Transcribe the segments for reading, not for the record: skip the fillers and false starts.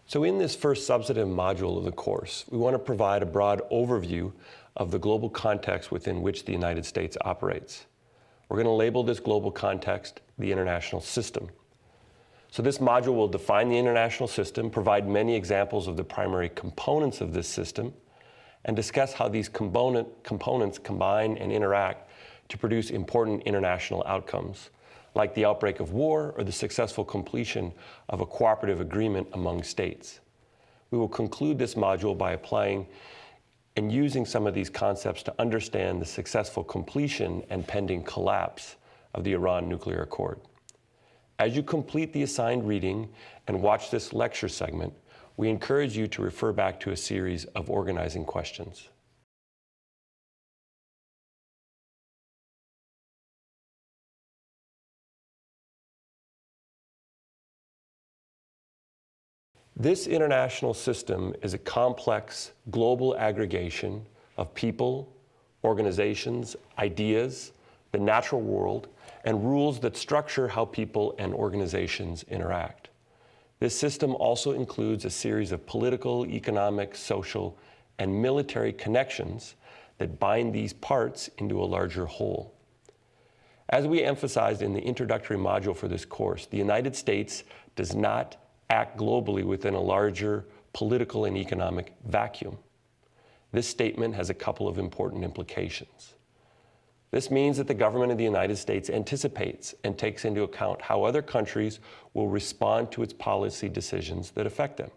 So in this first substantive module of the course, we want to provide a broad overview of the global context within which the United States operates. We're going to label this global context the international system. So this module will define the international system, provide many examples of the primary components of this system, and discuss how these components combine and interact to produce important international outcomes, like the outbreak of war or the successful completion of a cooperative agreement among states. We will conclude this module by applying and using some of these concepts to understand the successful completion and pending collapse of the Iran nuclear accord. As you complete the assigned reading and watch this lecture segment, we encourage you to refer back to a series of organizing questions. This international system is a complex global aggregation of people, organizations, ideas, the natural world, and rules that structure how people and organizations interact. This system also includes a series of political, economic, social, and military connections that bind these parts into a larger whole. As we emphasized in the introductory module for this course, the United States does not act globally within a larger political and economic vacuum. This statement has a couple of important implications. This means that the government of the United States anticipates and takes into account how other countries will respond to its policy decisions that affect them.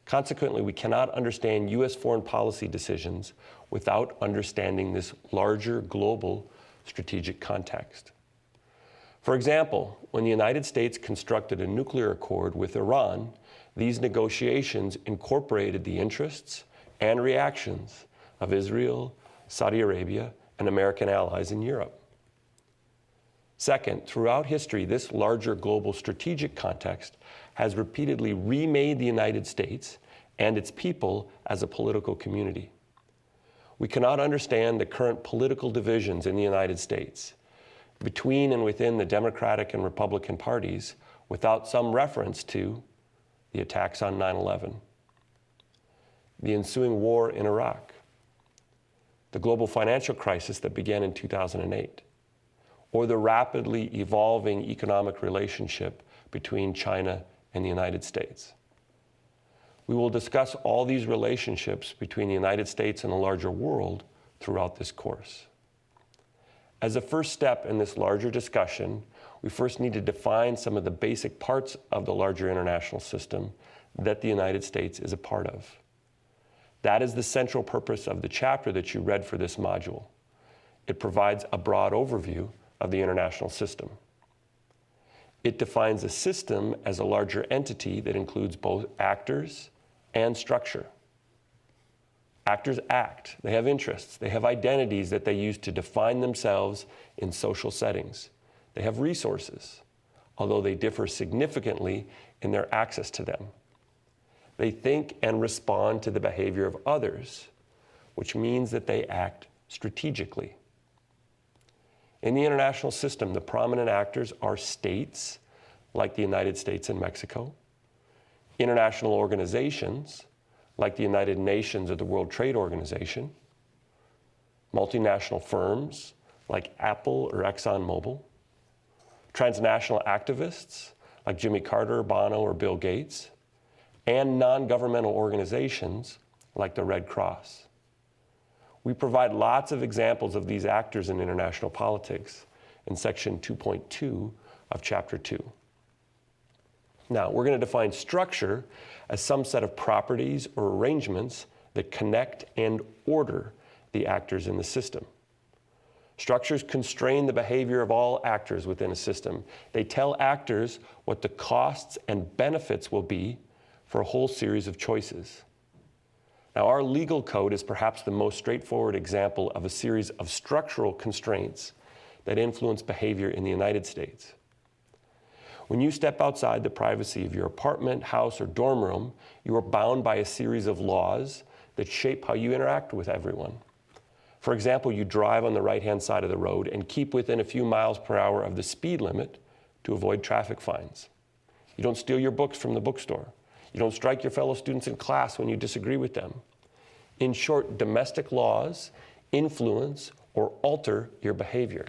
Consequently, we cannot understand U.S. foreign policy decisions without understanding this larger global strategic context. For example, when the United States constructed a nuclear accord with Iran, these negotiations incorporated the interests and reactions of Israel, Saudi Arabia, and American allies in Europe. Second, throughout history, this larger global strategic context has repeatedly remade the United States and its people as a political community. We cannot understand the current political divisions in the United States between and within the Democratic and Republican parties without some reference to the attacks on 9/11, the ensuing war in Iraq, the global financial crisis that began in 2008, or the rapidly evolving economic relationship between China and the United States. We will discuss all these relationships between the United States and the larger world throughout this course. As a first step in this larger discussion, we first need to define some of the basic parts of the larger international system that the United States is a part of. That is the central purpose of the chapter that you read for this module. It provides a broad overview of the international system. It defines a system as a larger entity that includes both actors and structure. Actors act, they have interests, they have identities that they use to define themselves in social settings. They have resources, although they differ significantly in their access to them. They think and respond to the behavior of others, which means that they act strategically. In the international system, the prominent actors are states, like the United States and Mexico, international organizations, like the United Nations or the World Trade Organization, multinational firms like Apple or ExxonMobil, transnational activists like Jimmy Carter, Bono, or Bill Gates, and non-governmental organizations like the Red Cross. We provide lots of examples of these actors in international politics in section 2.2 of chapter 2. Now, we're going to define structure as some set of properties or arrangements that connect and order the actors in the system. Structures constrain the behavior of all actors within a system. They tell actors what the costs and benefits will be for a whole series of choices. Now, our legal code is perhaps the most straightforward example of a series of structural constraints that influence behavior in the United States. When you step outside the privacy of your apartment, house, or dorm room, you are bound by a series of laws that shape how you interact with everyone. For example, you drive on the right-hand side of the road and keep within a few miles per hour of the speed limit to avoid traffic fines. You don't steal your books from the bookstore. You don't strike your fellow students in class when you disagree with them. In short, domestic laws influence or alter your behavior.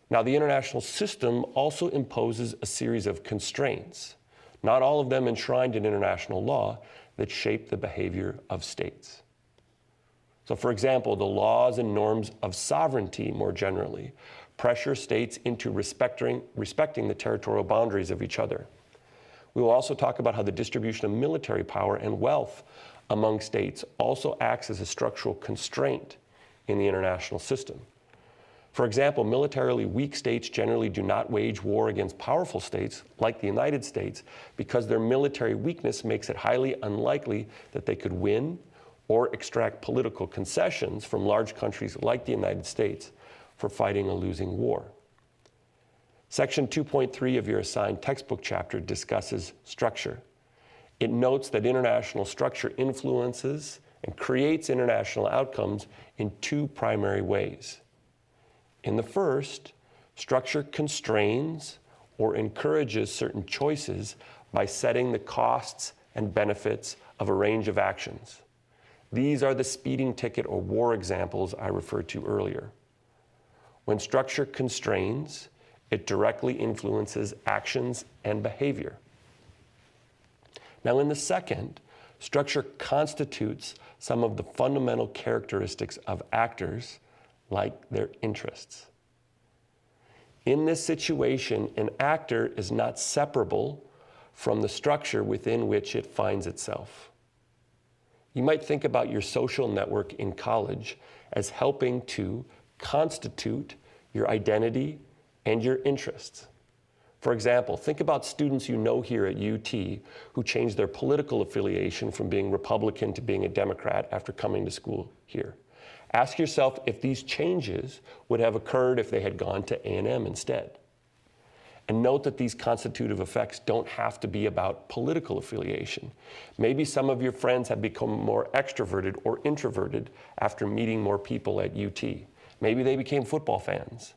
Now, the international system also imposes a series of constraints, not all of them enshrined in international law, that shape the behavior of states. So, for example, the laws and norms of sovereignty more generally pressure states into respecting the territorial boundaries of each other. We will also talk about how the distribution of military power and wealth among states also acts as a structural constraint in the international system. For example, militarily weak states generally do not wage war against powerful states like the United States because their military weakness makes it highly unlikely that they could win or extract political concessions from large countries like the United States for fighting a losing war. Section 2.3 of your assigned textbook chapter discusses structure. It notes that international structure influences and creates international outcomes in two primary ways. In the first, structure constrains or encourages certain choices by setting the costs and benefits of a range of actions. These are the speeding ticket or war examples I referred to earlier. When structure constrains, it directly influences actions and behavior. Now, in the second, structure constitutes some of the fundamental characteristics of actors, like their interests. In this situation, an actor is not separable from the structure within which it finds itself. You might think about your social network in college as helping to constitute your identity and your interests. For example, think about students you know here at UT who changed their political affiliation from being Republican to being a Democrat after coming to school here. Ask yourself if these changes would have occurred if they had gone to A&M instead. And note that these constitutive effects don't have to be about political affiliation. Maybe some of your friends have become more extroverted or introverted after meeting more people at UT. Maybe they became football fans.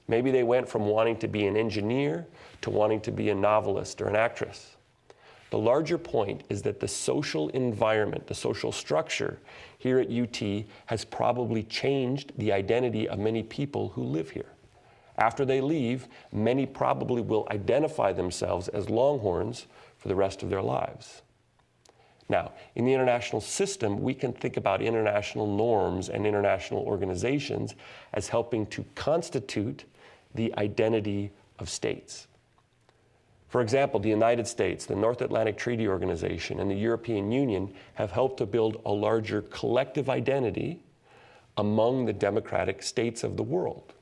Maybe they went from wanting to be an engineer to wanting to be a novelist or an actress. The larger point is that the social environment, the social structure here at UT has probably changed the identity of many people who live here. After they leave, many probably will identify themselves as Longhorns for the rest of their lives. Now, in the international system, we can think about international norms and international organizations as helping to constitute the identity of states. For example, the United States, the North Atlantic Treaty Organization, and the European Union have helped to build a larger collective identity among the democratic states of the world.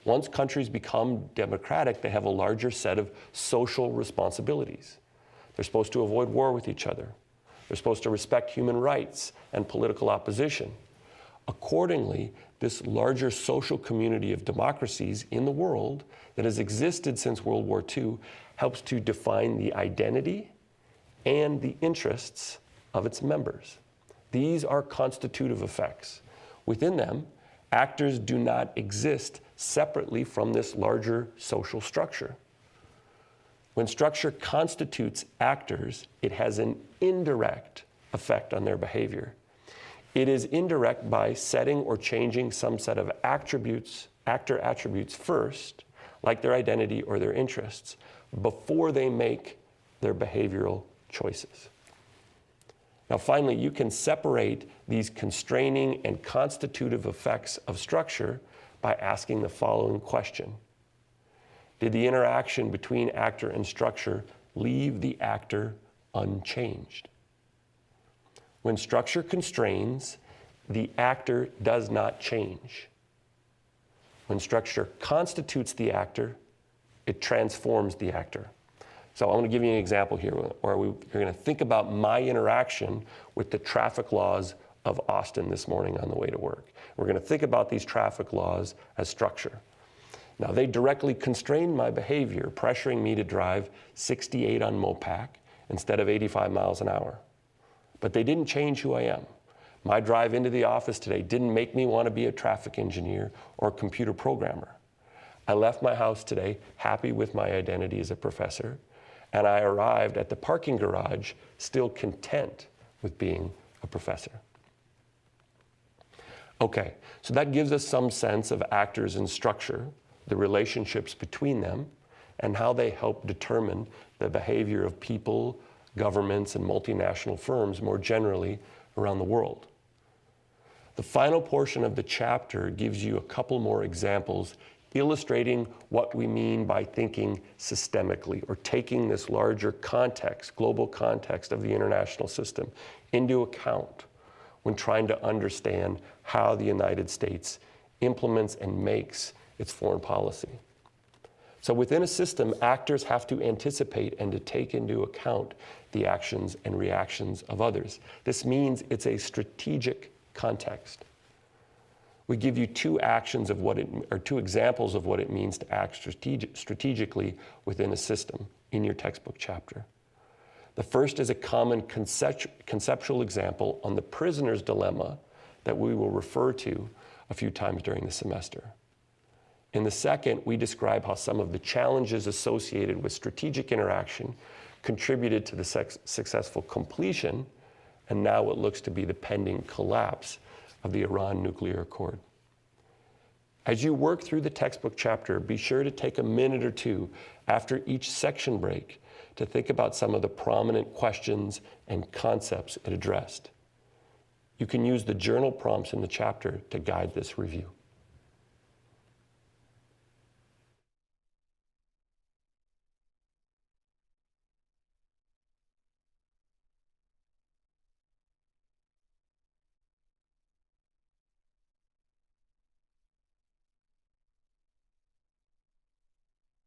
Once countries become democratic, they have a larger set of social responsibilities. They're supposed to avoid war with each other. They're supposed to respect human rights and political opposition. Accordingly, this larger social community of democracies in the world that has existed since World War II helps to define the identity and the interests of its members. These are constitutive effects. Within them, actors do not exist separately from this larger social structure. When structure constitutes actors, it has an indirect effect on their behavior. It is indirect by setting or changing some set of actor attributes first, like their identity or their interests, before they make their behavioral choices. Now, finally, you can separate these constraining and constitutive effects of structure by asking the following question. Did the interaction between actor and structure leave the actor unchanged? When structure constrains, the actor does not change. When structure constitutes the actor, it transforms the actor. So I want to give you an example here where you're going to think about my interaction with the traffic laws of Austin this morning on the way to work. We're going to think about these traffic laws as structure. Now, they directly constrain my behavior, pressuring me to drive 68 on Mopac instead of 85 miles an hour. But they didn't change who I am. My drive into the office today didn't make me want to be a traffic engineer or a computer programmer. I left my house today happy with my identity as a professor, and I arrived at the parking garage still content with being a professor. Okay, so that gives us some sense of actors and structure, the relationships between them, and how they help determine the behavior of people, governments, and multinational firms more generally around the world. The final portion of the chapter gives you a couple more examples illustrating what we mean by thinking systemically, or taking this larger context, global context of the international system into account when trying to understand how the United States implements and makes its foreign policy. So within a system, actors have to anticipate and to take into account the actions and reactions of others. This means it's a strategic context. We give you two examples of what it means to act strategically within a system in your textbook chapter. The first is a common conceptual example on the prisoner's dilemma that we will refer to a few times during the semester. In the second, we describe how some of the challenges associated with strategic interaction contributed to the successful completion, and now what looks to be the pending collapse of the Iran nuclear accord. As you work through the textbook chapter, be sure to take a minute or two after each section break to think about some of the prominent questions and concepts it addressed. You can use the journal prompts in the chapter to guide this review.